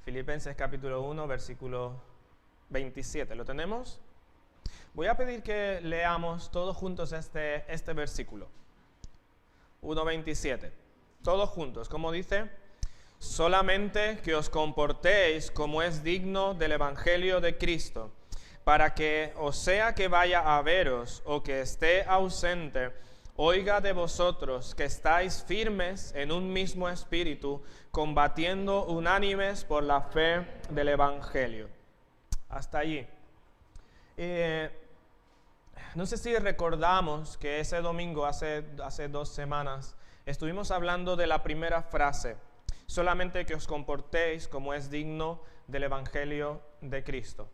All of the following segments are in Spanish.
Filipenses capítulo 1, versículo 27. ¿Lo tenemos? Voy a pedir que leamos todos juntos este versículo. 1:27. Todos juntos. ¿Cómo dice? Solamente que os comportéis como es digno del Evangelio de Cristo, para que, o sea que vaya a veros o que esté ausente, oiga de vosotros que estáis firmes en un mismo espíritu, combatiendo unánimes por la fe del Evangelio. Hasta allí. No sé si recordamos que ese domingo, hace 2 semanas, estuvimos hablando de la primera frase, solamente que os comportéis como es digno del Evangelio de Cristo.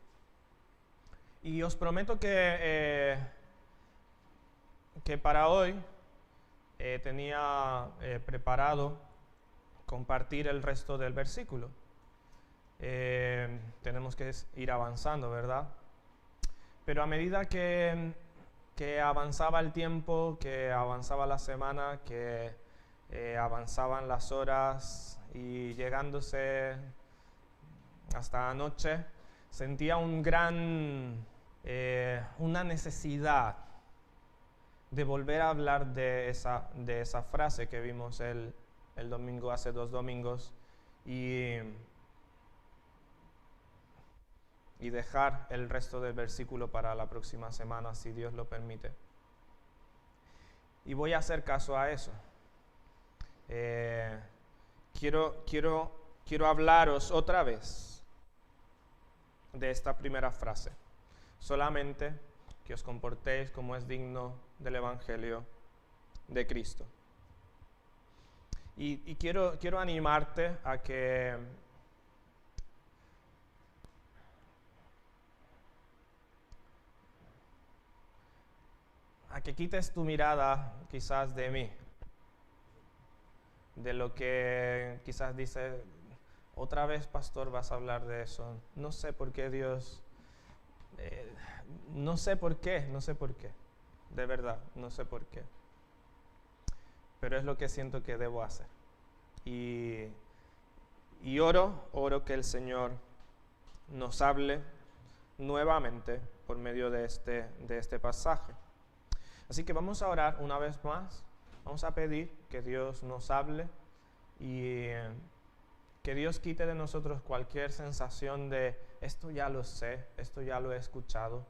Y os prometo que para hoy tenía preparado compartir el resto del versículo. Tenemos que ir avanzando, ¿verdad? Pero a medida que avanzaba el tiempo, que avanzaba la semana, que avanzaban las horas y llegándose hasta anoche, sentía una necesidad de volver a hablar de esa frase que vimos el domingo, hace 2 domingos, y dejar el resto del versículo para la próxima semana, si Dios lo permite. Y voy a hacer caso a eso. Quiero hablaros otra vez de esta primera frase. Solamente que os comportéis como es digno del Evangelio de Cristo. Y quiero animarte a que quites tu mirada quizás de mí, de lo que quizás dice, otra vez pastor vas a hablar de eso, no sé por qué Dios, no sé por qué, de verdad, no sé por qué, pero es lo que siento que debo hacer. Y oro que el Señor nos hable nuevamente por medio de este pasaje. Así que vamos a orar una vez más, vamos a pedir que Dios nos hable y que Dios quite de nosotros cualquier sensación de esto ya lo sé, esto ya lo he escuchado,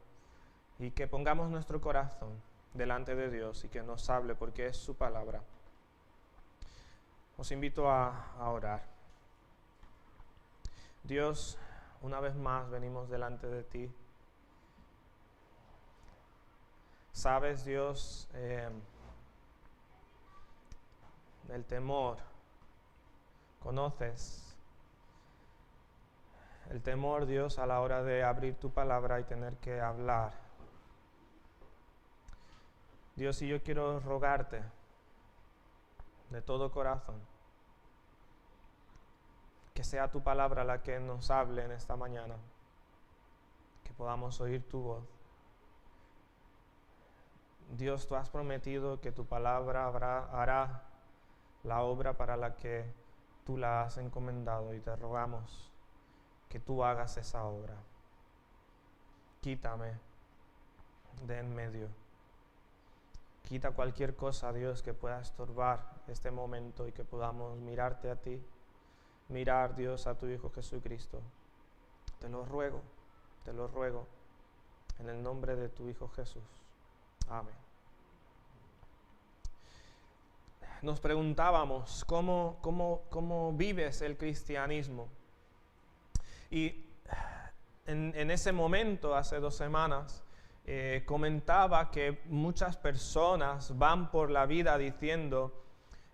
y que pongamos nuestro corazón delante de Dios y que nos hable porque es su palabra. Os invito a orar. Dios, una vez más venimos delante de ti. Sabes, Dios, el temor, conoces el temor, Dios, a la hora de abrir tu palabra y tener que hablar. Dios, y yo quiero rogarte de todo corazón que sea tu palabra la que nos hable en esta mañana, que podamos oír tu voz. Dios, tú has prometido que tu palabra hará la obra para la que tú la has encomendado, y te rogamos que tú hagas esa obra. Quítame de en medio. Quita cualquier cosa, Dios, que pueda estorbar este momento y que podamos mirarte a ti, mirar, Dios, a tu Hijo Jesucristo. Te lo ruego, en el nombre de tu Hijo Jesús. Amén. Nos preguntábamos, ¿cómo vives el cristianismo? Y en ese momento, hace 2 semanas, comentaba que muchas personas van por la vida diciendo,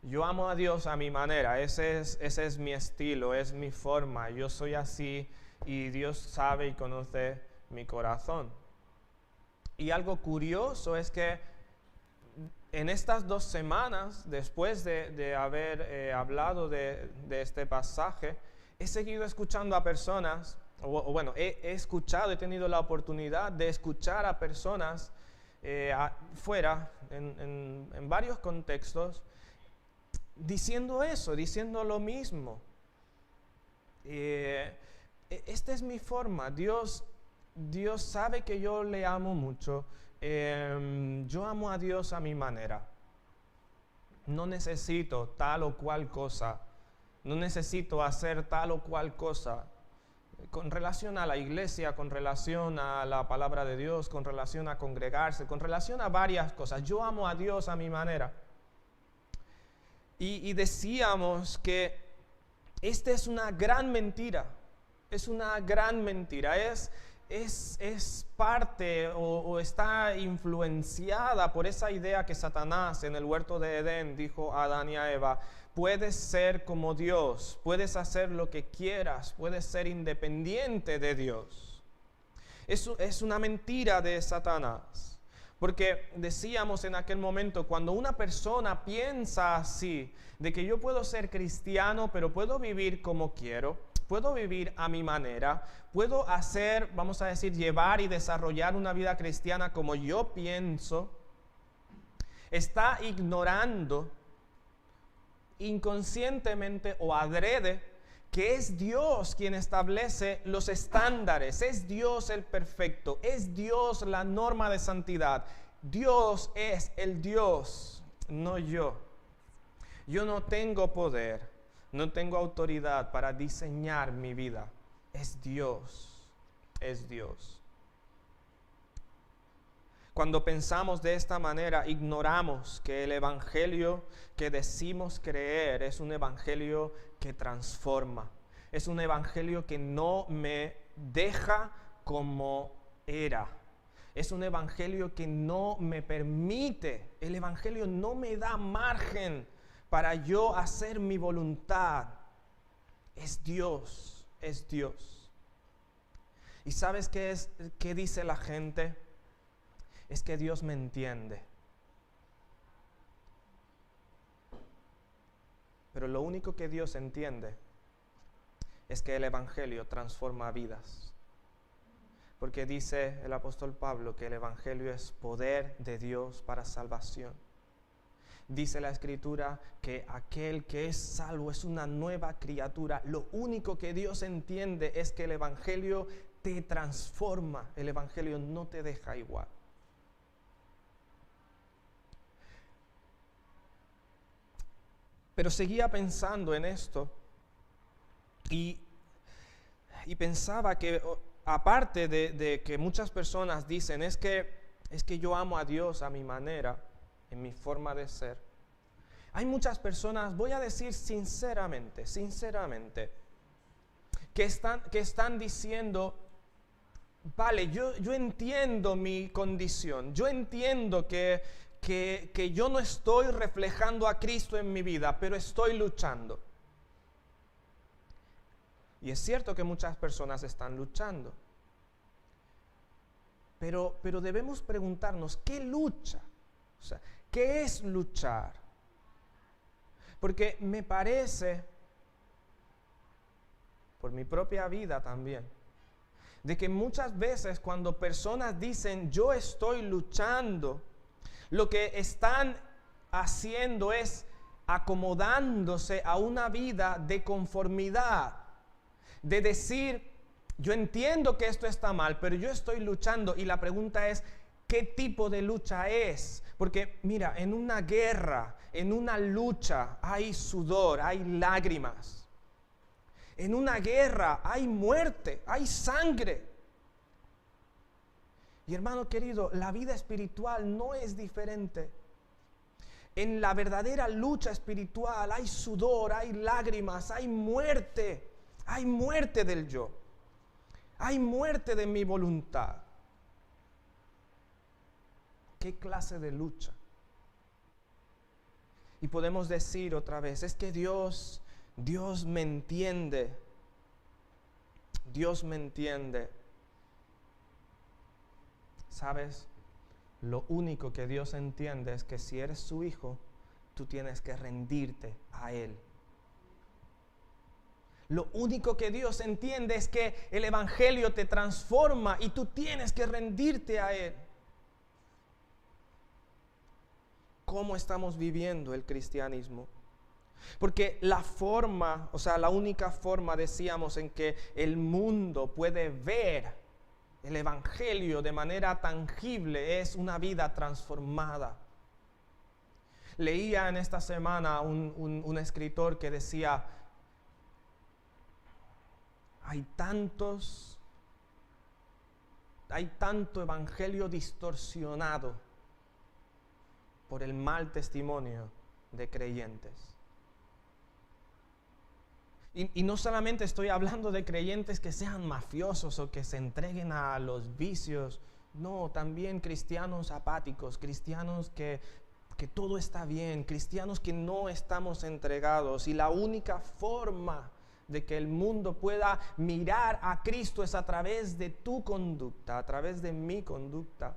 yo amo a Dios a mi manera, ese es mi estilo, es mi forma, yo soy así y Dios sabe y conoce mi corazón. Y algo curioso es que en estas 2 semanas, después de haber hablado de este pasaje, he seguido escuchando a personas, he tenido la oportunidad de escuchar a personas fuera, en varios contextos, diciendo eso, diciendo lo mismo. Esta es mi forma. Dios sabe que yo le amo mucho. Yo amo a Dios a mi manera. No necesito tal o cual cosa. No necesito hacer tal o cual cosa. Con relación a la iglesia, con relación a la palabra de Dios, con relación a congregarse, con relación a varias cosas. Yo amo a Dios a mi manera. Y decíamos que esta es una gran mentira. Es una gran mentira. Es parte o está influenciada por esa idea que Satanás en el huerto de Edén dijo a Adán y a Eva: puedes ser como Dios, puedes hacer lo que quieras, puedes ser independiente de Dios. Es una mentira de Satanás. Porque decíamos en aquel momento, cuando una persona piensa así, de que yo puedo ser cristiano, pero puedo vivir como quiero, puedo vivir a mi manera, puedo hacer, vamos a decir, llevar y desarrollar una vida cristiana como yo pienso, está ignorando inconscientemente o adrede que es Dios quien establece los estándares, es Dios el perfecto, es Dios la norma de santidad. Dios es el Dios, no yo. Yo no tengo poder, no tengo autoridad para diseñar mi vida. Es Dios, es Dios. Cuando pensamos de esta manera, ignoramos que el evangelio que decimos creer es un evangelio que transforma. Es un evangelio que no me deja como era. Es un evangelio que no me permite. El evangelio no me da margen para yo hacer mi voluntad. Es Dios, es Dios. ¿Y sabes qué dice la gente? Es que Dios me entiende. Pero lo único que Dios entiende es que el evangelio transforma vidas. Porque dice el apóstol Pablo que el evangelio es poder de Dios para salvación. Dice la Escritura que aquel que es salvo es una nueva criatura. Lo único que Dios entiende es que el evangelio te transforma. El evangelio no te deja igual. Pero seguía pensando en esto y pensaba que aparte de que muchas personas dicen es que yo amo a Dios a mi manera, en mi forma de ser. Hay muchas personas, voy a decir sinceramente, que están diciendo, vale, yo entiendo mi condición, yo entiendo que yo no estoy reflejando a Cristo en mi vida, pero estoy luchando. Y es cierto que muchas personas están luchando. Pero debemos preguntarnos, ¿qué lucha? O sea, ¿qué es luchar? Porque me parece, por mi propia vida también, de que muchas veces cuando personas dicen, yo estoy luchando, lo que están haciendo es acomodándose a una vida de conformidad, de decir, yo entiendo que esto está mal, pero yo estoy luchando. Y la pregunta es, ¿qué tipo de lucha es? Porque mira, en una guerra, en una lucha, hay sudor, hay lágrimas. En una guerra hay muerte, hay sangre. Y hermano querido, la vida espiritual no es diferente. En la verdadera lucha espiritual hay sudor, hay lágrimas, hay muerte del yo. Hay muerte de mi voluntad. ¿Qué clase de lucha? Y podemos decir otra vez, es que Dios me entiende. Dios me entiende. ¿Sabes? Lo único que Dios entiende es que si eres su hijo, tú tienes que rendirte a Él. Lo único que Dios entiende es que el evangelio te transforma y tú tienes que rendirte a Él. ¿Cómo estamos viviendo el cristianismo? Porque la forma, o sea, la única forma, decíamos, en que el mundo puede ver el Evangelio de manera tangible es una vida transformada. Leía en esta semana un escritor que decía, hay tanto evangelio distorsionado por el mal testimonio de creyentes. Y no solamente estoy hablando de creyentes que sean mafiosos o que se entreguen a los vicios, no, también cristianos apáticos, cristianos que todo está bien, cristianos que no estamos entregados. Y la única forma de que el mundo pueda mirar a Cristo es a través de tu conducta, a través de mi conducta.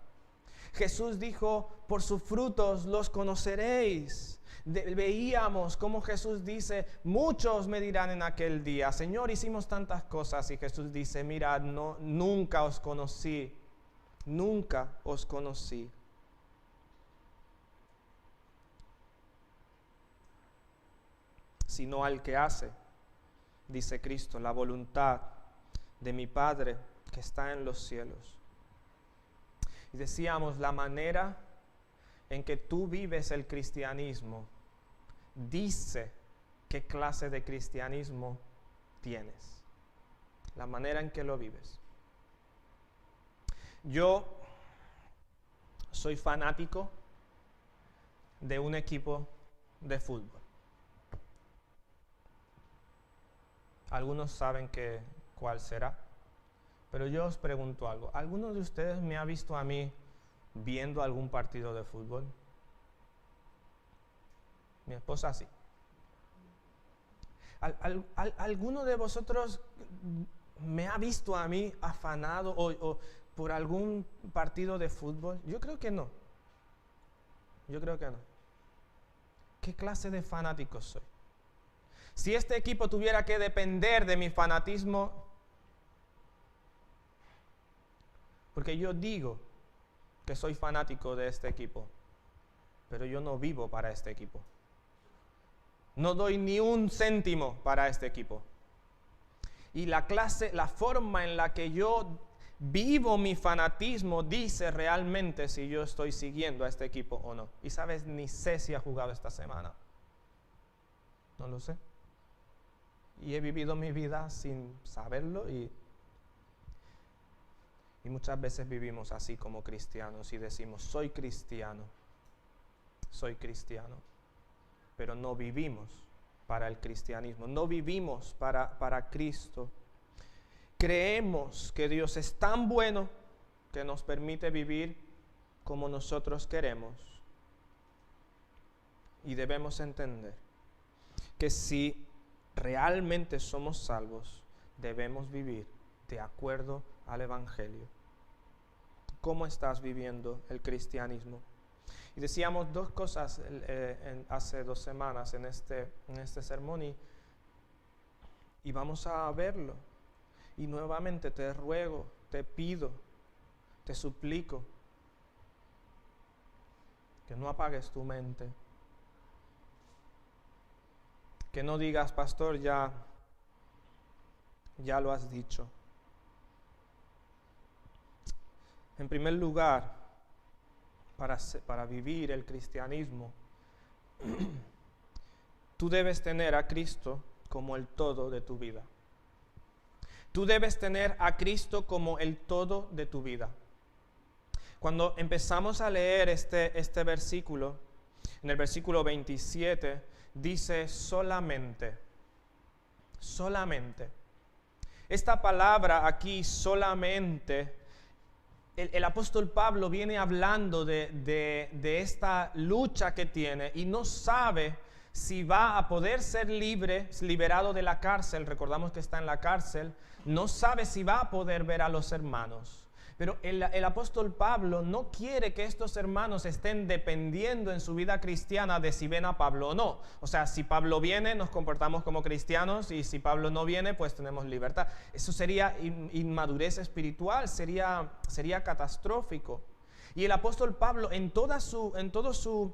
Jesús dijo, por sus frutos los conoceréis. Veíamos cómo Jesús dice, muchos me dirán en aquel día, Señor, hicimos tantas cosas. Y Jesús dice, mirad, no, nunca os conocí, nunca os conocí. Sino al que hace, dice Cristo, la voluntad de mi Padre que está en los cielos. Y decíamos, la manera en que tú vives el cristianismo dice qué clase de cristianismo tienes. La manera en que lo vives. Yo soy fanático de un equipo de fútbol. Algunos saben cuál será, pero yo os pregunto algo. ¿Alguno de ustedes me ha visto a mí viendo algún partido de fútbol? Mi esposa sí. ¿Alguno de vosotros me ha visto a mí afanado o por algún partido de fútbol? Yo creo que no. Yo creo que no. ¿Qué clase de fanático soy? Si este equipo tuviera que depender de mi fanatismo, porque yo digo que soy fanático de este equipo, pero yo no vivo para este equipo. No doy ni un céntimo para este equipo. Y la forma en la que yo vivo mi fanatismo dice realmente si yo estoy siguiendo a este equipo o no. Y sabes, ni sé si ha jugado esta semana. No lo sé. Y he vivido mi vida sin saberlo y muchas veces vivimos así como cristianos y decimos, soy cristiano, pero no vivimos para el cristianismo, no vivimos para Cristo. Creemos que Dios es tan bueno que nos permite vivir como nosotros queremos y debemos entender que si realmente somos salvos, debemos vivir de acuerdo al Evangelio. ¿Cómo estás viviendo el cristianismo? Y decíamos dos cosas hace 2 semanas en este sermón y vamos a verlo. Y nuevamente te ruego, te pido, te suplico que no apagues tu mente. Que no digas, pastor, ya lo has dicho. En primer lugar, para vivir el cristianismo, tú debes tener a Cristo como el todo de tu vida. Tú debes tener a Cristo como el todo de tu vida. Cuando empezamos a leer este versículo, en el versículo 27, dice solamente. Esta palabra aquí, solamente, el apóstol Pablo viene hablando de esta lucha que tiene y no sabe si va a poder ser liberado de la cárcel. Recordamos que está en la cárcel. No sabe si va a poder ver a los hermanos. Pero el apóstol Pablo no quiere que estos hermanos estén dependiendo en su vida cristiana de si ven a Pablo o no. O sea, si Pablo viene, nos comportamos como cristianos, y si Pablo no viene, pues tenemos libertad. Eso sería inmadurez espiritual, sería catastrófico. Y el apóstol Pablo, en todo su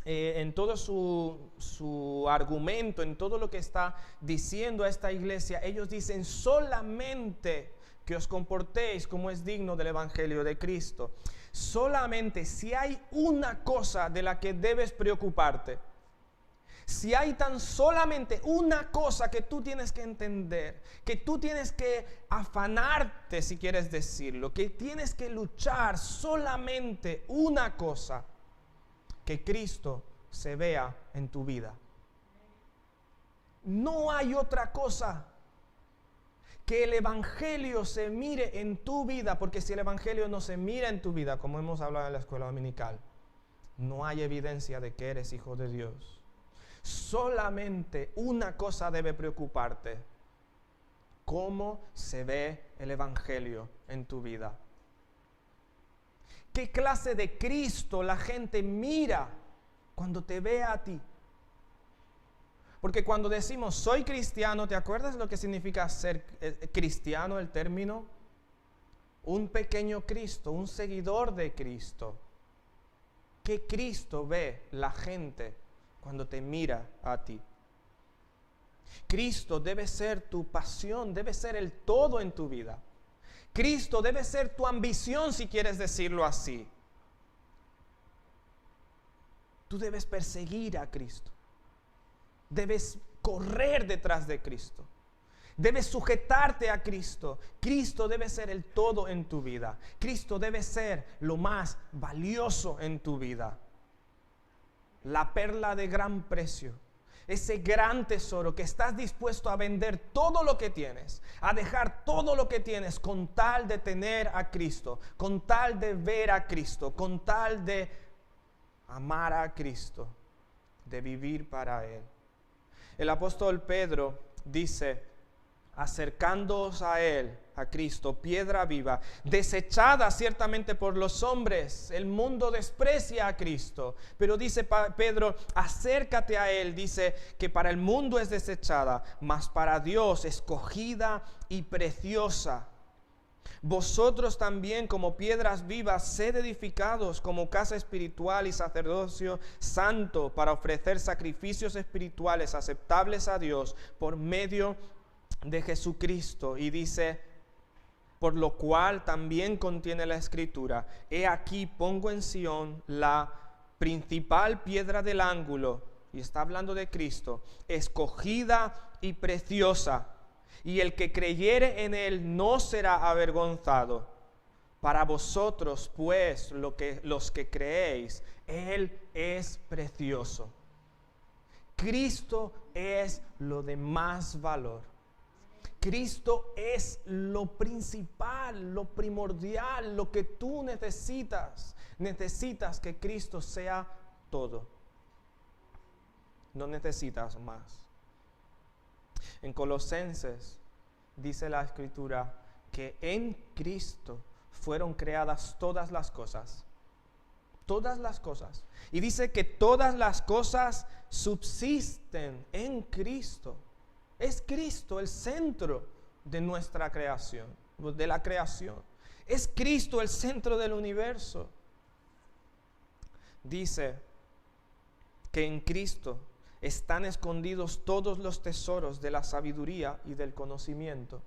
en todo su argumento, en todo lo que está diciendo a esta iglesia, ellos dicen solamente que os comportéis como es digno del Evangelio de Cristo. Solamente si hay una cosa de la que debes preocuparte, si hay tan solamente una cosa que tú tienes que entender, que tú tienes que afanarte, si quieres decirlo, que tienes que luchar, solamente una cosa, que Cristo se vea en tu vida. No hay otra cosa. Que el Evangelio se mire en tu vida, porque si el Evangelio no se mira en tu vida, como hemos hablado en la escuela dominical, no hay evidencia de que eres hijo de Dios. Solamente una cosa debe preocuparte: cómo se ve el Evangelio en tu vida. ¿Qué clase de Cristo la gente mira cuando te ve a ti? Porque cuando decimos soy cristiano, ¿te acuerdas lo que significa ser cristiano, el término? Un pequeño Cristo, un seguidor de Cristo. ¿Qué Cristo ve la gente cuando te mira a ti? Cristo debe ser tu pasión, debe ser el todo en tu vida. Cristo debe ser tu ambición, si quieres decirlo así. Tú debes perseguir a Cristo. Debes correr detrás de Cristo. Debes sujetarte a Cristo. Cristo debe ser el todo en tu vida. Cristo debe ser lo más valioso en tu vida. La perla de gran precio. Ese gran tesoro que estás dispuesto a vender todo lo que tienes, a dejar todo lo que tienes con tal de tener a Cristo, con tal de ver a Cristo, con tal de amar a Cristo, de vivir para Él. El apóstol Pedro dice: acercándoos a Él, a Cristo, piedra viva, desechada ciertamente por los hombres. El mundo desprecia a Cristo, pero dice Pedro: acércate a Él. Dice que para el mundo es desechada, mas para Dios escogida y preciosa. Vosotros también, como piedras vivas, sed edificados como casa espiritual y sacerdocio santo, para ofrecer sacrificios espirituales aceptables a Dios por medio de Jesucristo. Y dice: por lo cual también contiene la Escritura: he aquí pongo en Sión la principal piedra del ángulo, y está hablando de Cristo, escogida y preciosa, y el que creyere en Él no será avergonzado. Para vosotros, pues, los que creéis, Él es precioso. Cristo es lo de más valor. Cristo es lo principal, lo primordial, lo que tú necesitas. Necesitas que Cristo sea todo. No necesitas más. En Colosenses dice la Escritura que en Cristo fueron creadas todas las cosas. Todas las cosas. Y dice que todas las cosas subsisten en Cristo. Es Cristo el centro de nuestra creación, de la creación. Es Cristo el centro del universo. Dice que en Cristo están escondidos todos los tesoros de la sabiduría y del conocimiento.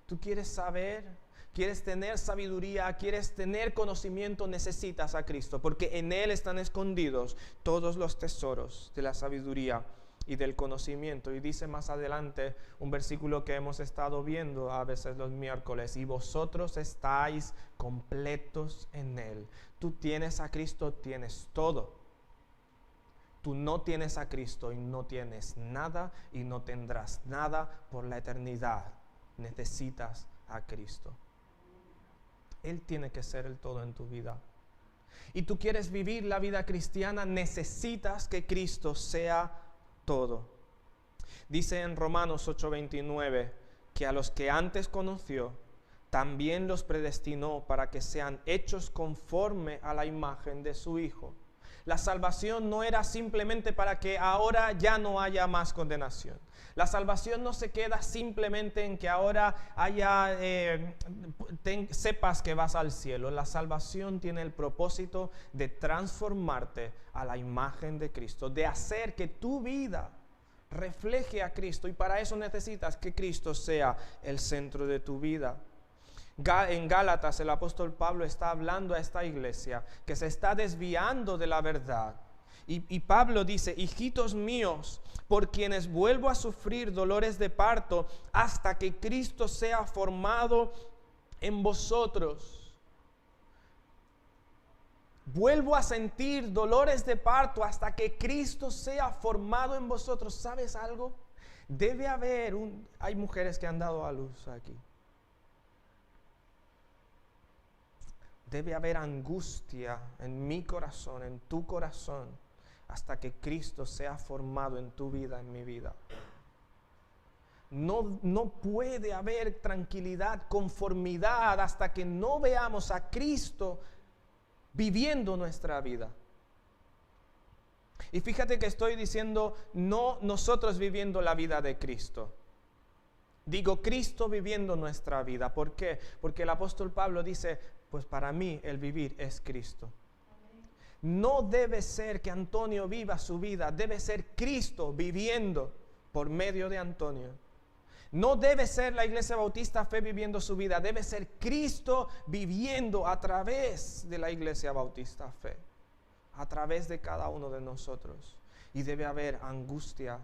¿Tú quieres saber? ¿Quieres tener sabiduría? ¿Quieres tener conocimiento? Necesitas a Cristo, porque en Él están escondidos todos los tesoros de la sabiduría y del conocimiento. Y dice más adelante un versículo que hemos estado viendo a veces los miércoles: y vosotros estáis completos en Él. Tú tienes a Cristo, tienes todo. Tú no tienes a Cristo y no tienes nada, y no tendrás nada por la eternidad. Necesitas a Cristo. Él tiene que ser el todo en tu vida. Y tú quieres vivir la vida cristiana, necesitas que Cristo sea todo. Dice en Romanos 8:29 que a los que antes conoció, también los predestinó para que sean hechos conforme a la imagen de su Hijo, La salvación no era simplemente para que ahora ya no haya más condenación. La salvación no se queda simplemente en que ahora sepas que vas al cielo. La salvación tiene el propósito de transformarte a la imagen de Cristo, de hacer que tu vida refleje a Cristo, y para eso necesitas que Cristo sea el centro de tu vida. En Gálatas el apóstol Pablo está hablando a esta iglesia que se está desviando de la verdad. Y Pablo dice: hijitos míos, por quienes vuelvo a sufrir dolores de parto hasta que Cristo sea formado en vosotros. Vuelvo a sentir dolores de parto hasta que Cristo sea formado en vosotros. ¿Sabes algo? Debe haber hay mujeres que han dado a luz aquí. Debe haber angustia en mi corazón, en tu corazón, hasta que Cristo sea formado en tu vida, en mi vida. No puede haber tranquilidad, conformidad, hasta que no veamos a Cristo viviendo nuestra vida. Y fíjate que estoy diciendo no nosotros viviendo la vida de Cristo. Digo Cristo viviendo nuestra vida. ¿Por qué? Porque el apóstol Pablo dice: pues para mí el vivir es Cristo. No debe ser que Antonio viva su vida, debe ser Cristo viviendo por medio de Antonio. No debe ser la Iglesia Bautista Fe viviendo su vida, debe ser Cristo viviendo a través de la Iglesia Bautista Fe, a través de cada uno de nosotros. Y debe haber angustia,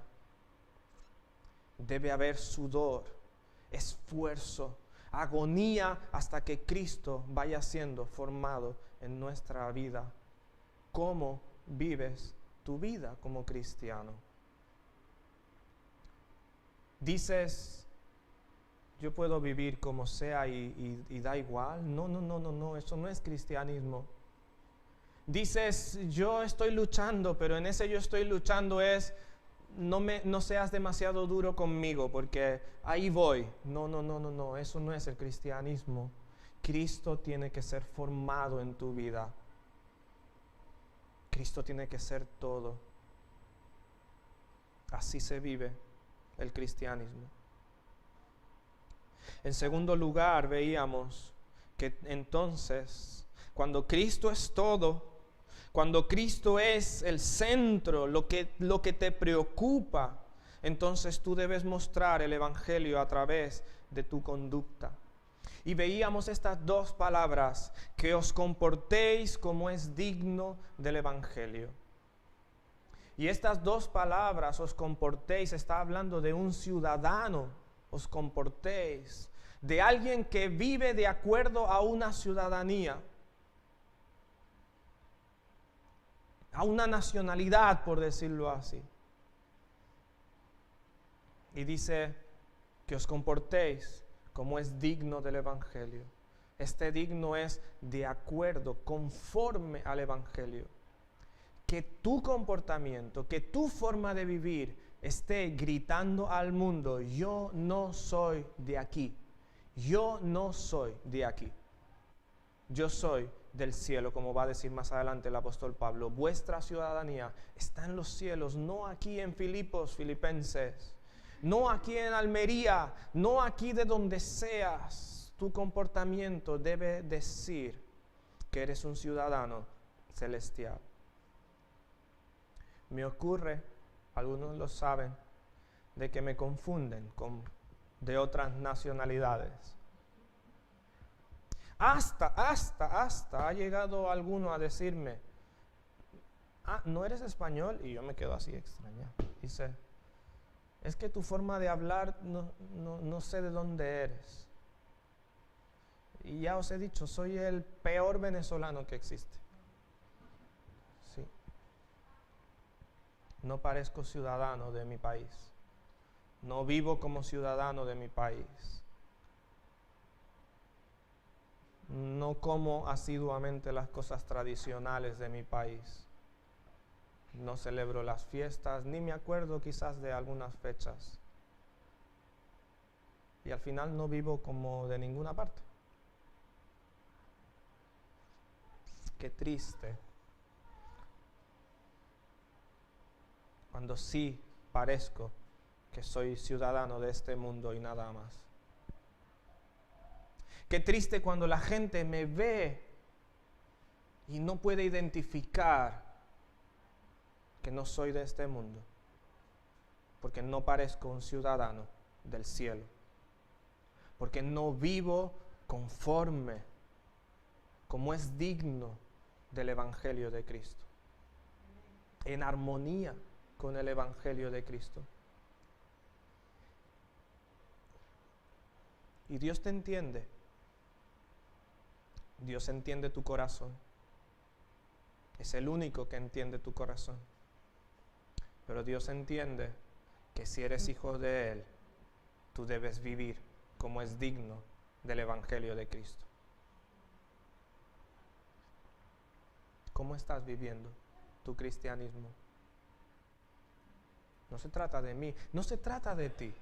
debe haber sudor, esfuerzo, agonía, hasta que Cristo vaya siendo formado en nuestra vida. ¿Cómo vives tu vida como cristiano? Dices: yo puedo vivir como sea y da igual. No, eso no es cristianismo. Dices: yo estoy luchando, pero en ese yo estoy luchando es: no seas demasiado duro conmigo porque ahí voy. No, eso no es el cristianismo. Cristo tiene que ser formado en tu vida. Cristo tiene que ser todo. Así se vive el cristianismo. En segundo lugar, veíamos que entonces, cuando Cristo es todo, cuando Cristo es el centro, lo que te preocupa, entonces tú debes mostrar el Evangelio a través de tu conducta. Y veíamos estas dos palabras: que os comportéis como es digno del Evangelio. Y estas dos palabras, os comportéis, está hablando de un ciudadano. Os comportéis, de alguien que vive de acuerdo a una ciudadanía, a una nacionalidad, por decirlo así. Y dice que os comportéis como es digno del Evangelio. Este digno es de acuerdo, conforme al Evangelio. Que tu comportamiento, que tu forma de vivir esté gritando al mundo: yo no soy de aquí, yo no soy de aquí, yo soy del cielo, como va a decir más adelante el apóstol Pablo. Vuestra ciudadanía está en los cielos, no aquí en Filipos, Filipenses, no aquí en Almería, no aquí de donde seas. Tu comportamiento debe decir que eres un ciudadano celestial. Me ocurre, algunos lo saben, de que me confunden con de otras nacionalidades. Hasta ha llegado alguno a decirme: ¿no eres español? Y yo me quedo así extrañado. Dice: es que tu forma de hablar no sé de dónde eres. Y ya os he dicho, soy el peor venezolano que existe. Sí. No parezco ciudadano de mi país. No vivo como ciudadano de mi país. No como asiduamente las cosas tradicionales de mi país. No celebro las fiestas, ni me acuerdo quizás de algunas fechas. Y al final no vivo como de ninguna parte. Qué triste. cuando sí parezco que soy ciudadano de este mundo y nada más. Qué triste cuando la gente me ve y no puede identificar que no soy de este mundo, porque no parezco un ciudadano del cielo, porque no vivo conforme como es digno del Evangelio de Cristo, en armonía con el Evangelio de Cristo. Y Dios te entiende. Dios entiende tu corazón. Es el único que entiende tu corazón. Pero Dios entiende que si eres hijo de Él, tú debes vivir como es digno del Evangelio de Cristo. ¿Cómo estás viviendo tu cristianismo? No se trata de mí, no se trata de ti.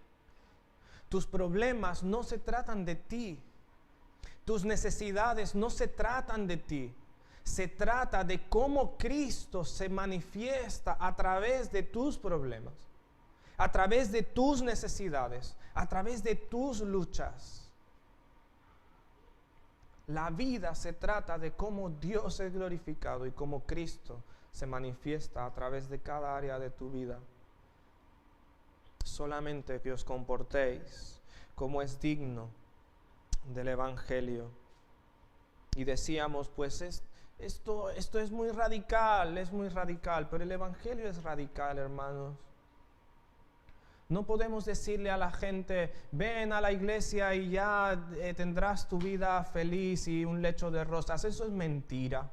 Tus problemas no se tratan de ti. Tus necesidades no se tratan de ti. Se trata de cómo Cristo se manifiesta a través de tus problemas, a través de tus necesidades, a través de tus luchas. La vida se trata de cómo Dios es glorificado y cómo Cristo se manifiesta a través de cada área de tu vida. Solamente que os comportéis como es digno del Evangelio. Y decíamos, pues esto es muy radical, pero el Evangelio es radical, hermanos. No podemos decirle a la gente, ven a la iglesia y ya tendrás tu vida feliz y un lecho de rosas. Eso es mentira.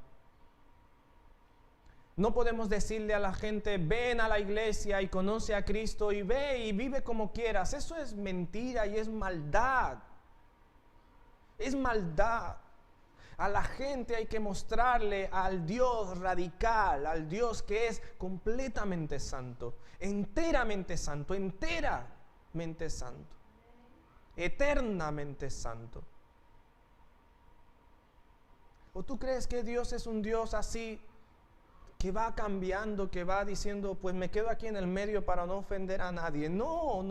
No podemos decirle a la gente, ven a la iglesia y conoce a Cristo y ve y vive como quieras. Eso es mentira y es maldad. Es maldad. A la gente hay que mostrarle al Dios radical, al Dios que es completamente santo, enteramente santo, eternamente santo. ¿O tú crees que Dios es un Dios así, que va cambiando, que va diciendo, pues me quedo aquí en el medio para no ofender a nadie? No.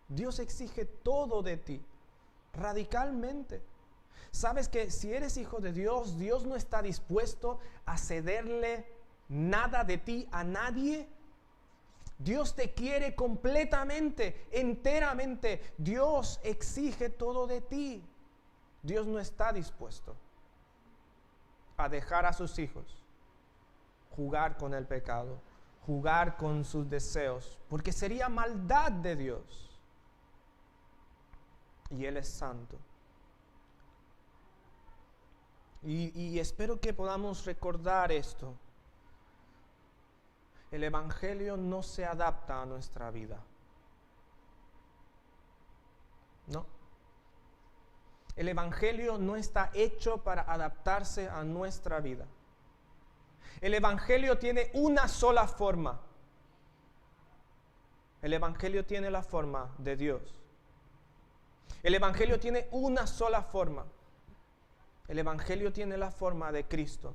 Dios exige todo de ti. Radicalmente. ¿Sabes que si eres hijo de Dios, Dios no está dispuesto a cederle nada de ti a nadie? Dios te quiere completamente, enteramente. Dios exige todo de ti. Dios no está dispuesto a dejar a sus hijos jugar con el pecado, jugar con sus deseos, porque sería maldad de Dios. Y Él es santo. Y espero que podamos recordar esto. El Evangelio no se adapta a nuestra vida. No. El Evangelio no está hecho para adaptarse a nuestra vida. El Evangelio tiene una sola forma. El Evangelio tiene la forma de Dios. El Evangelio tiene una sola forma. El Evangelio tiene la forma de Cristo,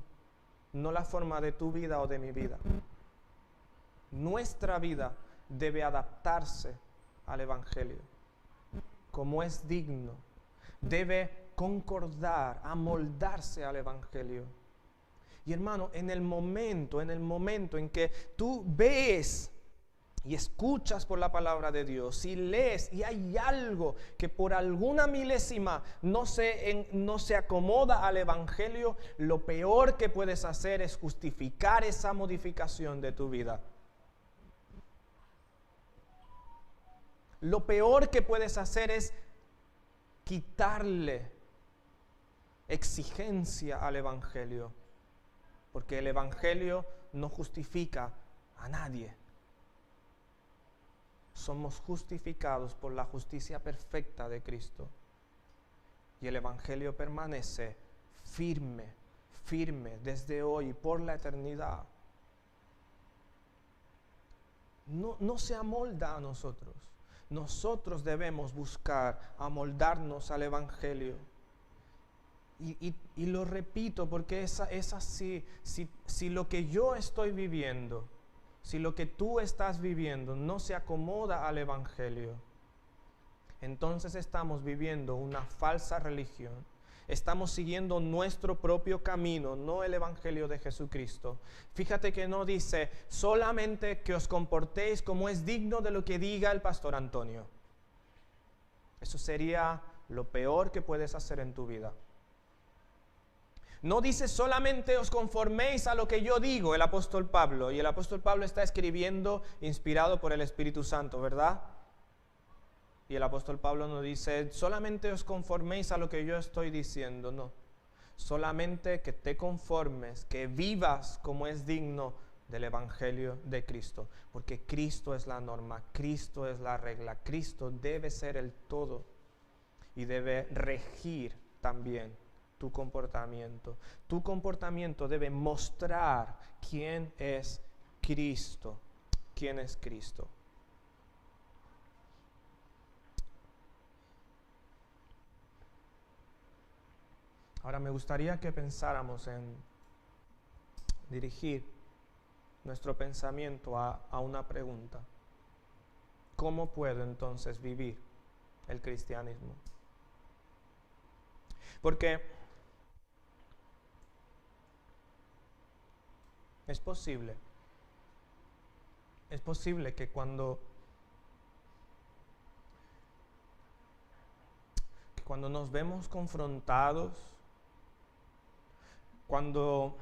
no la forma de tu vida o de mi vida. Nuestra vida debe adaptarse al Evangelio, como es digno. Debe concordar, amoldarse al Evangelio. Y hermano, en el momento en que tú ves y escuchas por la palabra de Dios, y lees y hay algo que por alguna milésima no se acomoda al Evangelio, lo peor que puedes hacer es justificar esa modificación de tu vida. Lo peor que puedes hacer es quitarle exigencia al Evangelio, porque el Evangelio no justifica a nadie. Somos justificados por la justicia perfecta de Cristo. Y el Evangelio permanece firme desde hoy y por la eternidad. No se amolda a nosotros. Nosotros debemos buscar amoldarnos al Evangelio. Y lo repito porque es así. Si lo que yo estoy viviendo, si lo que tú estás viviendo no se acomoda al Evangelio, entonces estamos viviendo una falsa religión. Estamos siguiendo nuestro propio camino, no el Evangelio de Jesucristo. Fíjate que no dice solamente que os comportéis como es digno de lo que diga el pastor Antonio. Eso sería lo peor que puedes hacer en tu vida. No dice solamente os conforméis a lo que yo digo, el apóstol Pablo. Y el apóstol Pablo está escribiendo inspirado por el Espíritu Santo, ¿verdad? Y el apóstol Pablo no dice solamente os conforméis a lo que yo estoy diciendo, no. Solamente que te conformes, que vivas como es digno del Evangelio de Cristo. Porque Cristo es la norma, Cristo es la regla, Cristo debe ser el todo y debe regir también tu comportamiento. Tu comportamiento debe mostrar quién es Cristo. ¿Quién es Cristo? Ahora me gustaría que pensáramos en dirigir nuestro pensamiento a una pregunta. ¿Cómo puedo entonces vivir el cristianismo? Porque es posible que cuando nos vemos confrontados, cuando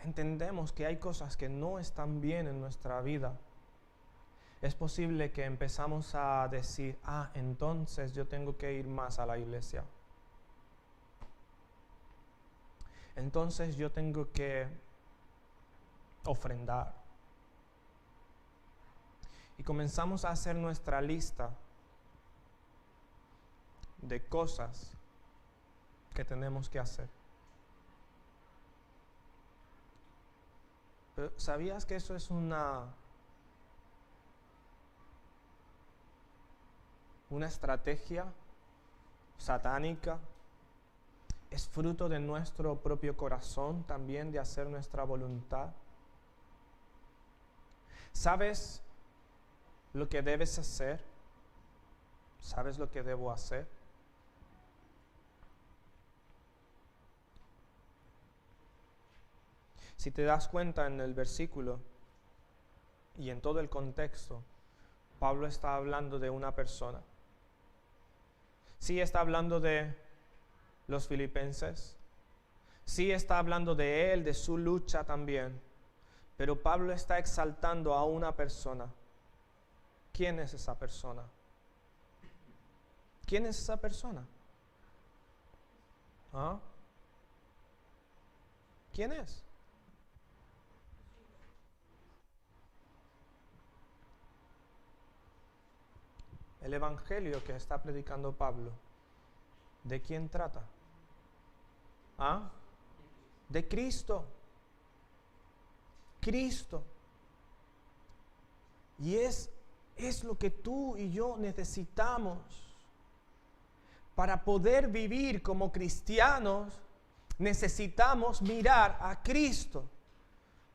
entendemos que hay cosas que no están bien en nuestra vida, es posible que empezamos a decir, entonces yo tengo que ir más a la iglesia. Entonces yo tengo que ofrendar. Y comenzamos a hacer nuestra lista de cosas que tenemos que hacer. Pero ¿sabías que eso es una estrategia satánica? Es fruto de nuestro propio corazón también de hacer nuestra voluntad. ¿Sabes lo que debes hacer? ¿Sabes lo que debo hacer? Si te das cuenta en el versículo y en todo el contexto, Pablo está hablando de una persona. Sí está hablando de los filipenses, sí está hablando de él, de su lucha también, pero Pablo está exaltando a una persona. ¿Quién es esa persona? ¿Quién es esa persona? ¿Quién es? El evangelio que está predicando Pablo, ¿de quién trata? De Cristo. Cristo. Y es lo que tú y yo necesitamos. Para poder vivir como cristianos, necesitamos mirar a Cristo.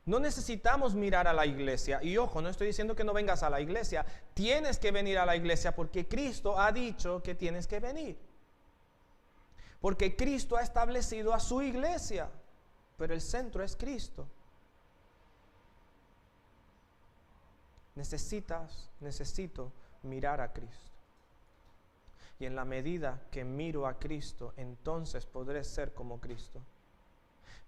No necesitamos mirar a la iglesia. Y ojo, no estoy diciendo que no vengas a la iglesia. Tienes que venir a la iglesia porque Cristo ha dicho que tienes que venir. Porque Cristo ha establecido a su iglesia. Pero el centro es Cristo. Necesito mirar a Cristo. Y en la medida que miro a Cristo, entonces podré ser como Cristo.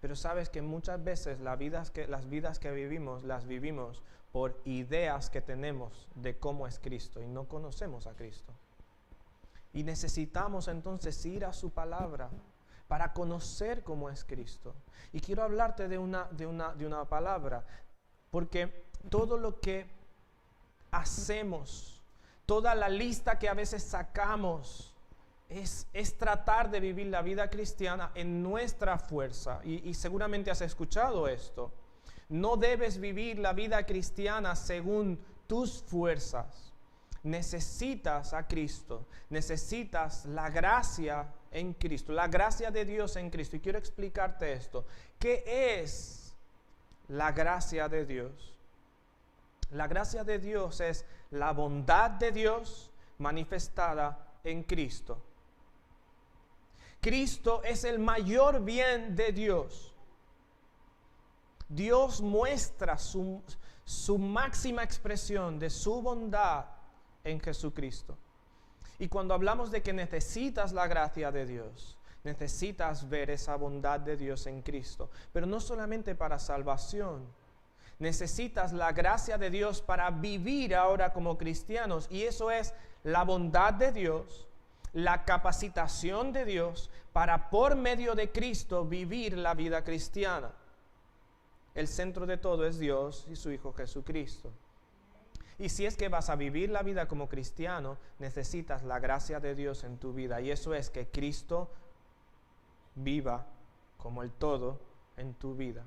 Pero sabes que muchas veces las vidas que vivimos, las vivimos por ideas que tenemos de cómo es Cristo y no conocemos a Cristo. Y necesitamos entonces ir a su palabra para conocer cómo es Cristo. Y quiero hablarte de una palabra, porque todo lo que hacemos, toda la lista que a veces sacamos, es tratar de vivir la vida cristiana en nuestra fuerza. Y seguramente has escuchado esto. No debes vivir la vida cristiana según tus fuerzas. Necesitas a Cristo, necesitas la gracia en Cristo, la gracia de Dios en Cristo. Y quiero explicarte esto. ¿Qué es la gracia de Dios? La gracia de Dios es la bondad de Dios manifestada en Cristo. Cristo es el mayor bien de Dios. Dios muestra su máxima expresión de su bondad en Jesucristo. Y cuando hablamos de que necesitas la gracia de Dios, necesitas ver esa bondad de Dios en Cristo. Pero no solamente para salvación. Necesitas la gracia de Dios para vivir ahora como cristianos. Y eso es la bondad de Dios, la capacitación de Dios para por medio de Cristo vivir la vida cristiana. El centro de todo es Dios y su Hijo Jesucristo. Y si es que vas a vivir la vida como cristiano, necesitas la gracia de Dios en tu vida. Y eso es que Cristo viva como el todo en tu vida.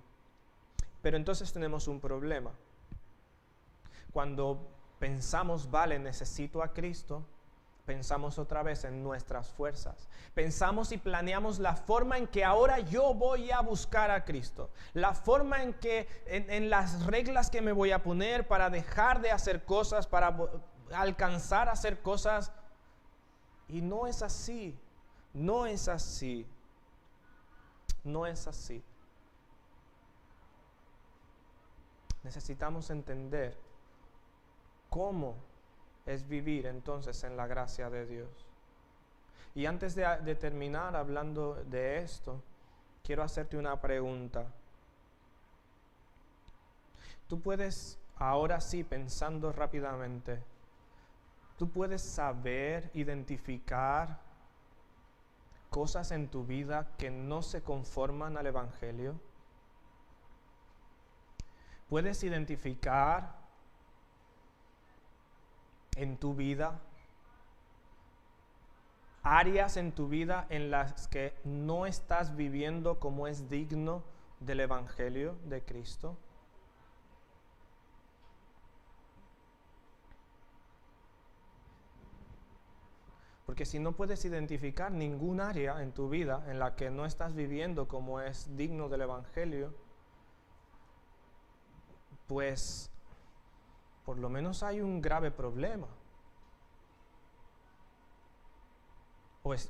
Pero entonces tenemos un problema. Cuando pensamos, vale, necesito a Cristo, pensamos otra vez en nuestras fuerzas. Pensamos y planeamos la forma en que ahora yo voy a buscar a Cristo. La forma en que, en las reglas que me voy a poner para dejar de hacer cosas, para alcanzar a hacer cosas. Y no es así. No es así. No es así. Necesitamos entender cómo es vivir entonces en la gracia de Dios. Y antes de terminar hablando de esto, quiero hacerte una pregunta. Tú puedes, ahora sí, pensando rápidamente, tú puedes saber, identificar cosas en tu vida que no se conforman al Evangelio. Puedes identificar en tu vida áreas en tu vida en las que no estás viviendo como es digno del Evangelio de Cristo. Porque si no puedes identificar ningún área en tu vida en la que no estás viviendo como es digno del Evangelio, pues por lo menos hay un grave problema.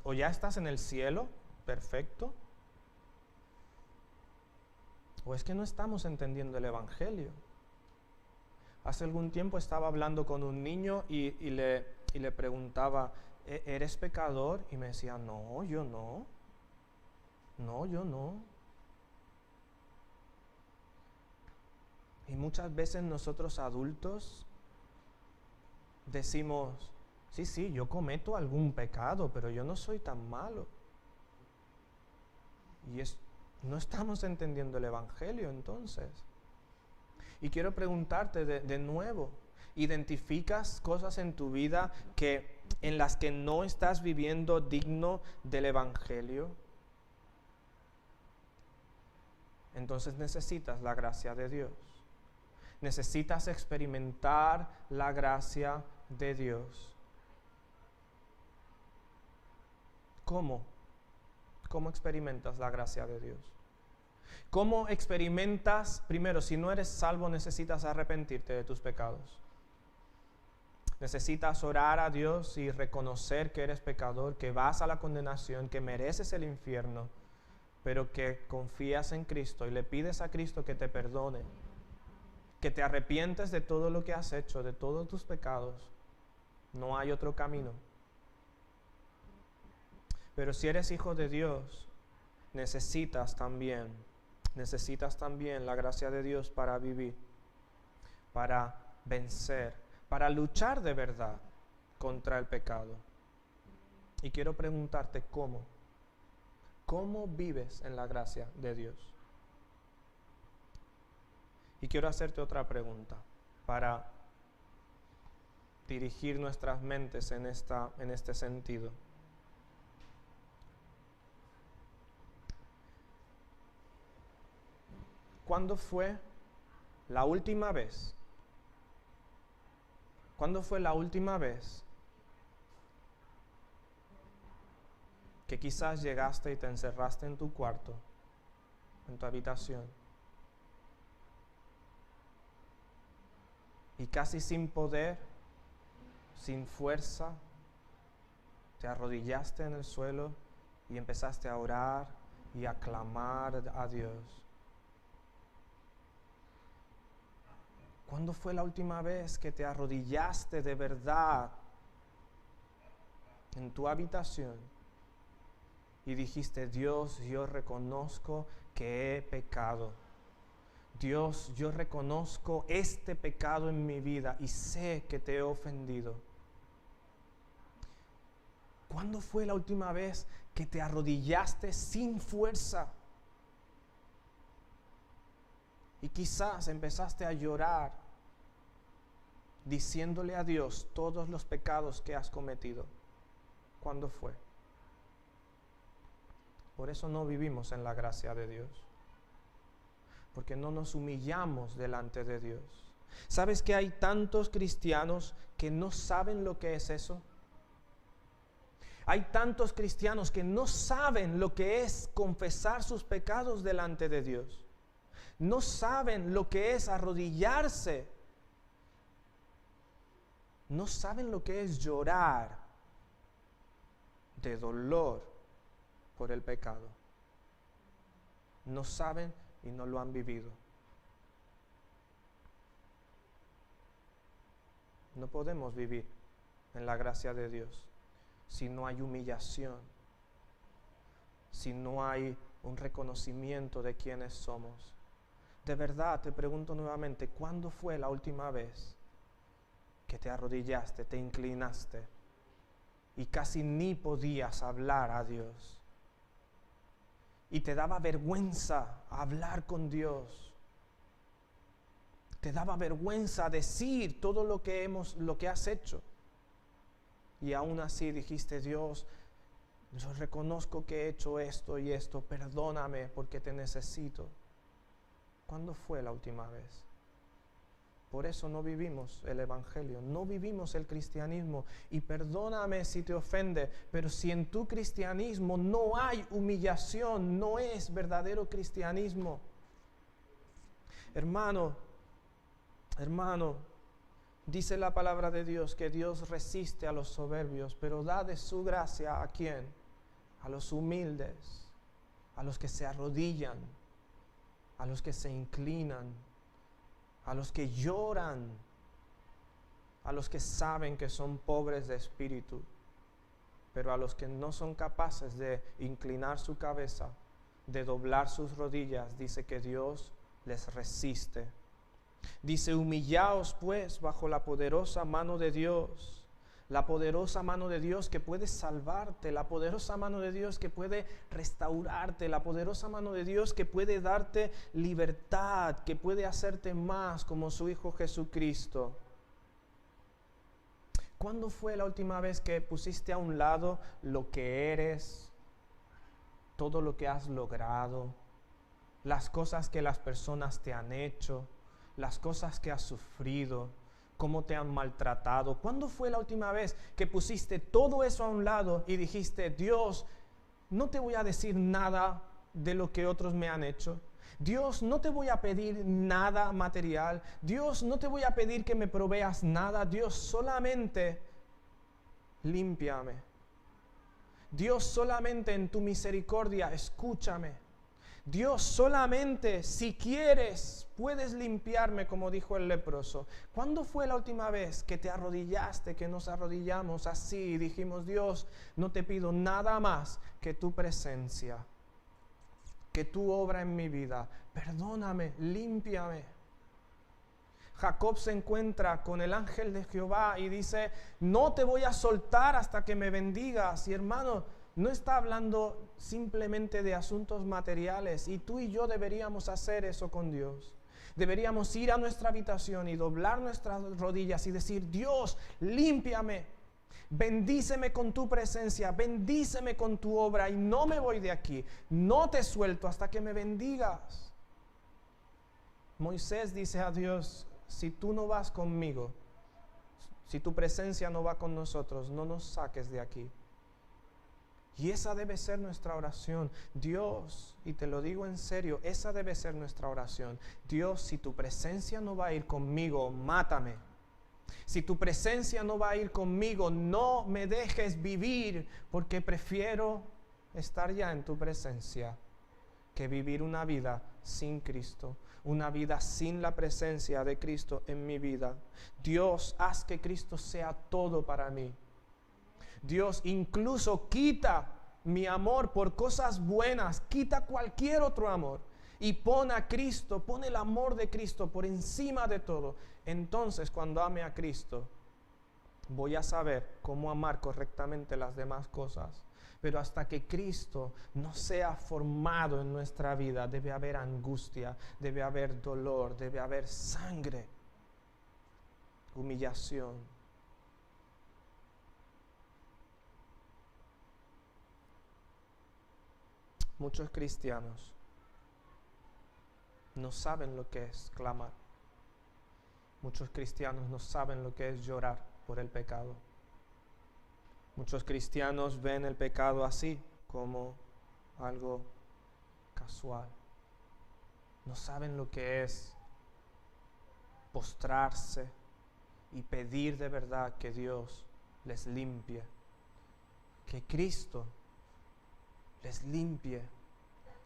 O ya estás en el cielo, perfecto, o es que no estamos entendiendo el Evangelio. Hace algún tiempo estaba hablando con un niño y le preguntaba, ¿eres pecador? Y me decía, no, yo no. No, yo no. Y muchas veces nosotros adultos decimos, sí, yo cometo algún pecado, pero yo no soy tan malo. Y no estamos entendiendo el Evangelio entonces. Y quiero preguntarte de nuevo, ¿identificas cosas en tu vida en las que no estás viviendo digno del Evangelio? Entonces necesitas la gracia de Dios. Necesitas experimentar la gracia de Dios. ¿Cómo? ¿Cómo experimentas la gracia de Dios? ¿Cómo experimentas? Primero, si no eres salvo, necesitas arrepentirte de tus pecados. Necesitas orar a Dios y reconocer que eres pecador, que vas a la condenación, que mereces el infierno, pero que confías en Cristo y le pides a Cristo que te perdone, que te arrepientes de todo lo que has hecho, de todos tus pecados. No hay otro camino. Pero si eres hijo de Dios, necesitas también la gracia de Dios para vivir, para vencer, para luchar de verdad contra el pecado. Y quiero preguntarte cómo. ¿Cómo vives en la gracia de Dios? Y quiero hacerte otra pregunta para dirigir nuestras mentes en este sentido. ¿Cuándo fue la última vez? ¿Cuándo fue la última vez que quizás llegaste y te encerraste en tu cuarto, en tu habitación, y casi sin poder, sin fuerza, te arrodillaste en el suelo y empezaste a orar y a clamar a Dios. ¿Cuándo fue la última vez que te arrodillaste de verdad en tu habitación y dijiste: Dios, yo reconozco que he pecado? Dios, yo reconozco este pecado en mi vida y sé que te he ofendido. ¿Cuándo fue la última vez que te arrodillaste sin fuerza? Y quizás empezaste a llorar diciéndole a Dios todos los pecados que has cometido. ¿Cuándo fue? Por eso no vivimos en la gracia de Dios, porque no nos humillamos delante de Dios. ¿Sabes que hay tantos cristianos que no saben lo que es eso? Hay tantos cristianos que no saben lo que es confesar sus pecados delante de Dios. No saben lo que es arrodillarse. No saben lo que es llorar de dolor por el pecado. No saben y no lo han vivido. No podemos vivir en la gracia de Dios si no hay humillación, si no hay un reconocimiento de quiénes somos. De verdad, te pregunto nuevamente, ¿cuándo fue la última vez que te arrodillaste, te inclinaste y casi ni podías hablar a Dios? Y te daba vergüenza hablar con Dios. Te daba vergüenza decir todo lo que has hecho. Y aún así dijiste: Dios, yo reconozco que he hecho esto y esto, perdóname porque te necesito. ¿Cuándo fue la última vez? Por eso no vivimos el Evangelio, no vivimos el cristianismo. Y perdóname si te ofende, pero si en tu cristianismo no hay humillación, no es verdadero cristianismo. Hermano, dice la palabra de Dios que Dios resiste a los soberbios, pero da de su gracia ¿a quién? A los humildes, a los que se arrodillan, a los que se inclinan, a los que lloran, a los que saben que son pobres de espíritu, pero a los que no son capaces de inclinar su cabeza, de doblar sus rodillas, dice que Dios les resiste. Dice: humillaos pues bajo la poderosa mano de Dios. La poderosa mano de Dios que puede salvarte, la poderosa mano de Dios que puede restaurarte, la poderosa mano de Dios que puede darte libertad, que puede hacerte más como su Hijo Jesucristo. ¿Cuándo fue la última vez que pusiste a un lado lo que eres, todo lo que has logrado, las cosas que las personas te han hecho, las cosas que has sufrido, cómo te han maltratado? ¿Cuándo fue la última vez que pusiste todo eso a un lado y dijiste: Dios, no te voy a decir nada de lo que otros me han hecho? Dios, no te voy a pedir nada material. Dios, no te voy a pedir que me proveas nada. Dios, solamente límpiame. Dios, solamente en tu misericordia escúchame. Dios, solamente si quieres puedes limpiarme, como dijo el leproso. ¿Cuándo fue la última vez que te arrodillaste, que nos arrodillamos así y dijimos: Dios, no te pido nada más que tu presencia, que tu obra en mi vida? Perdóname, límpiame. Jacob se encuentra con el ángel de Jehová y dice: no te voy a soltar hasta que me bendigas. Y hermano, no está hablando simplemente de asuntos materiales, y tú y yo deberíamos hacer eso con Dios. Deberíamos ir a nuestra habitación y doblar nuestras rodillas y decir: Dios, límpiame, bendíceme con tu presencia, bendíceme con tu obra, y no me voy de aquí, no te suelto hasta que me bendigas. Moisés dice a Dios: si tú no vas conmigo, si tu presencia no va con nosotros, no nos saques de aquí. Y esa debe ser nuestra oración. Dios, y te lo digo en serio, esa debe ser nuestra oración. Dios, si tu presencia no va a ir conmigo, mátame. Si tu presencia no va a ir conmigo, no me dejes vivir, porque prefiero estar ya en tu presencia que vivir una vida sin Cristo, una vida sin la presencia de Cristo en mi vida. Dios, haz que Cristo sea todo para mí. Dios, incluso quita mi amor por cosas buenas, quita cualquier otro amor y pon a Cristo, pon el amor de Cristo por encima de todo. Entonces, cuando ame a Cristo, voy a saber cómo amar correctamente las demás cosas. Pero hasta que Cristo no sea formado en nuestra vida, debe haber angustia, debe haber dolor, debe haber sangre, humillación. Muchos cristianos no saben lo que es clamar. Muchos cristianos no saben lo que es llorar por el pecado. Muchos cristianos ven el pecado así, como algo casual. No saben lo que es postrarse y pedir de verdad que Dios les limpie, que Cristo les limpie,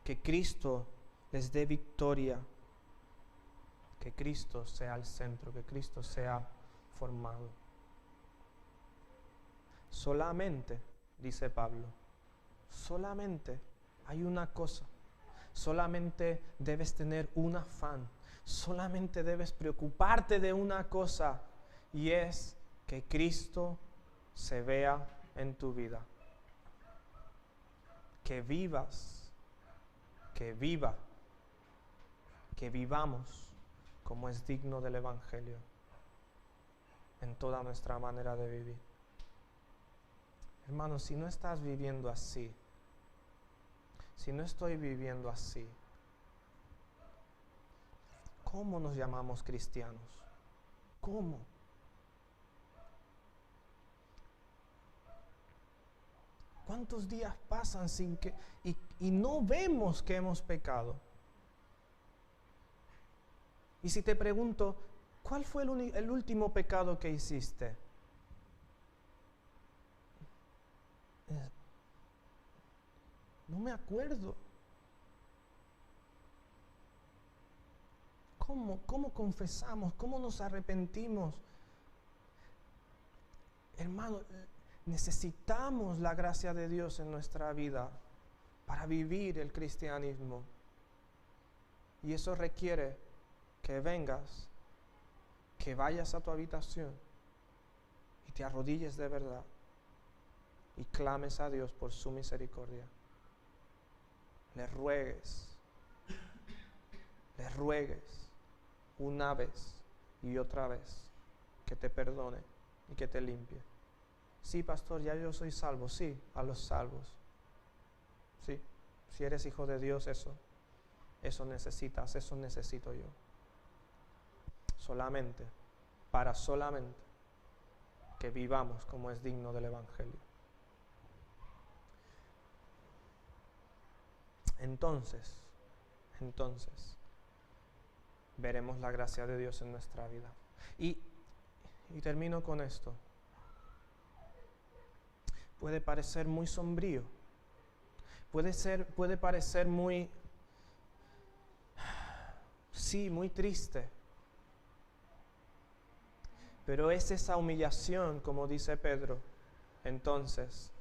que Cristo les dé victoria, que Cristo sea el centro, que Cristo sea formado. Solamente, dice Pablo, solamente hay una cosa, solamente debes tener un afán, solamente debes preocuparte de una cosa, y es que Cristo se vea en tu vida. Que vivas, que vivamos como es digno del Evangelio en toda nuestra manera de vivir. Hermanos, si no estás viviendo así, si no estoy viviendo así, ¿cómo nos llamamos cristianos? ¿Cómo? ¿Cuántos días pasan sin que y no vemos que hemos pecado? Y si te pregunto, ¿cuál fue el último pecado que hiciste? No me acuerdo. ¿Cómo confesamos? ¿Cómo nos arrepentimos? Hermano, necesitamos la gracia de Dios en nuestra vida para vivir el cristianismo. Y eso requiere que vengas, que vayas a tu habitación y te arrodilles de verdad y clames a Dios por su misericordia. Le ruegues una vez y otra vez que te perdone y que te limpie. Sí, pastor, ya yo soy salvo. Sí, a los salvos. Sí, si eres hijo de Dios, eso necesitas, eso necesito yo. Solamente que vivamos como es digno del Evangelio. Entonces, veremos la gracia de Dios en nuestra vida. Y termino con esto. Puede parecer muy sombrío, puede parecer muy triste, pero es esa humillación, como dice Pedro. Entonces,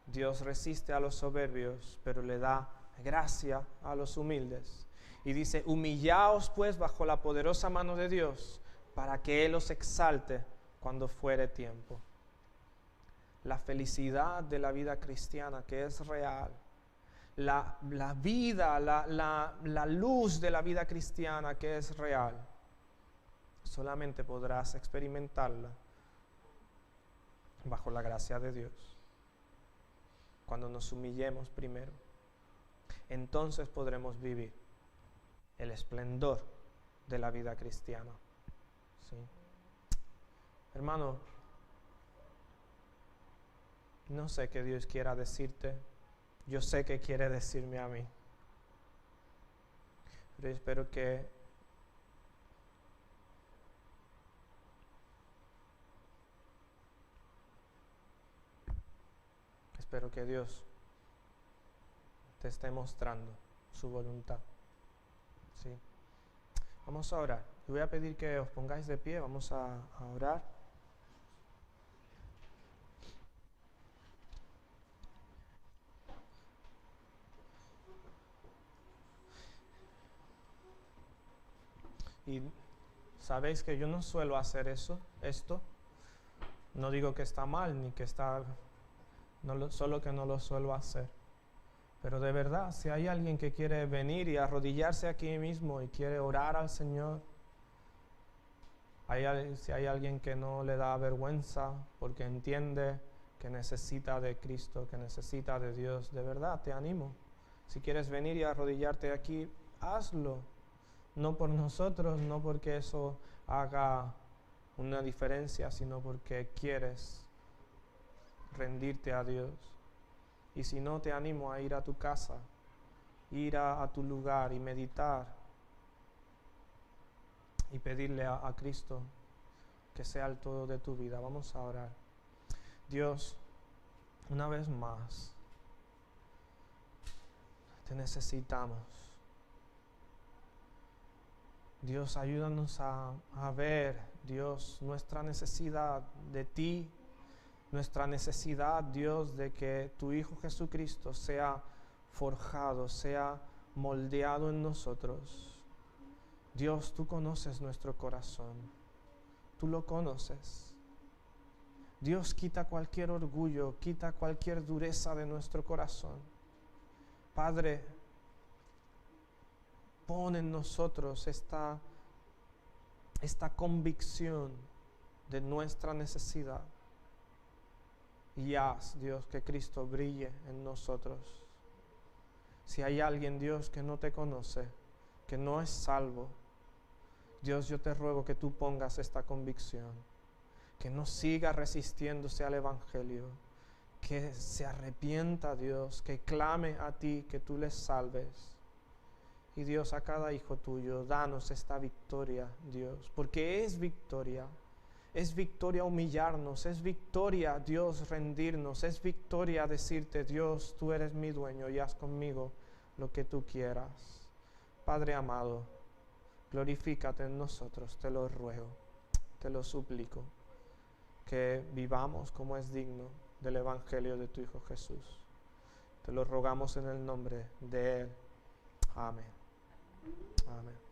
Dios resiste a los soberbios, pero le da gracia a los humildes. Y dice, humillaos pues bajo la poderosa mano de Dios, para que Él os exalte cuando fuere tiempo. La felicidad de la vida cristiana, que es real, la vida, la luz de la vida cristiana, que es real, solamente podrás experimentarla bajo la gracia de Dios. Cuando nos humillemos primero, entonces podremos vivir el esplendor de la vida cristiana. ¿Sí? Hermano, no sé qué Dios quiera decirte yo sé que quiere decirme a mí. Pero espero que Dios te esté mostrando su voluntad. ¿Sí? Vamos a orar. Yo voy a pedir que os pongáis de pie, vamos a orar. Y sabéis que yo no suelo hacer esto. No digo que está mal, ni que está, solo que no lo suelo hacer. Pero de verdad, si hay alguien que quiere venir y arrodillarse aquí mismo y quiere orar al Señor, si hay alguien que no le da vergüenza porque entiende que necesita de Cristo, que necesita de Dios, de verdad te animo. Si quieres venir y arrodillarte aquí, hazlo. No por nosotros, no porque eso haga una diferencia, sino porque quieres rendirte a Dios. Y si no, te animo a ir a tu casa, ir a tu lugar y meditar y pedirle a Cristo que sea el todo de tu vida. Vamos a orar. Dios, una vez más, te necesitamos. Dios, ayúdanos a ver, Dios, nuestra necesidad de ti, nuestra necesidad, Dios, de que tu Hijo Jesucristo sea forjado, sea moldeado en nosotros. Dios, tú conoces nuestro corazón, tú lo conoces. Dios, quita cualquier orgullo, quita cualquier dureza de nuestro corazón. Padre, pon en nosotros esta convicción de nuestra necesidad y haz, Dios, que Cristo brille en nosotros. Si hay alguien, Dios, que no te conoce, que no es salvo, Dios, yo te ruego que tú pongas esta convicción, que no siga resistiéndose al Evangelio, que se arrepienta, Dios, que clame a ti, que tú les salves. Y Dios, a cada hijo tuyo, danos esta victoria, Dios, porque es victoria humillarnos, es victoria, Dios, rendirnos, es victoria decirte, Dios, tú eres mi dueño y haz conmigo lo que tú quieras. Padre amado, glorifícate en nosotros, te lo ruego, te lo suplico, que vivamos como es digno del Evangelio de tu Hijo Jesús. Te lo rogamos en el nombre de Él. Amén. Amén.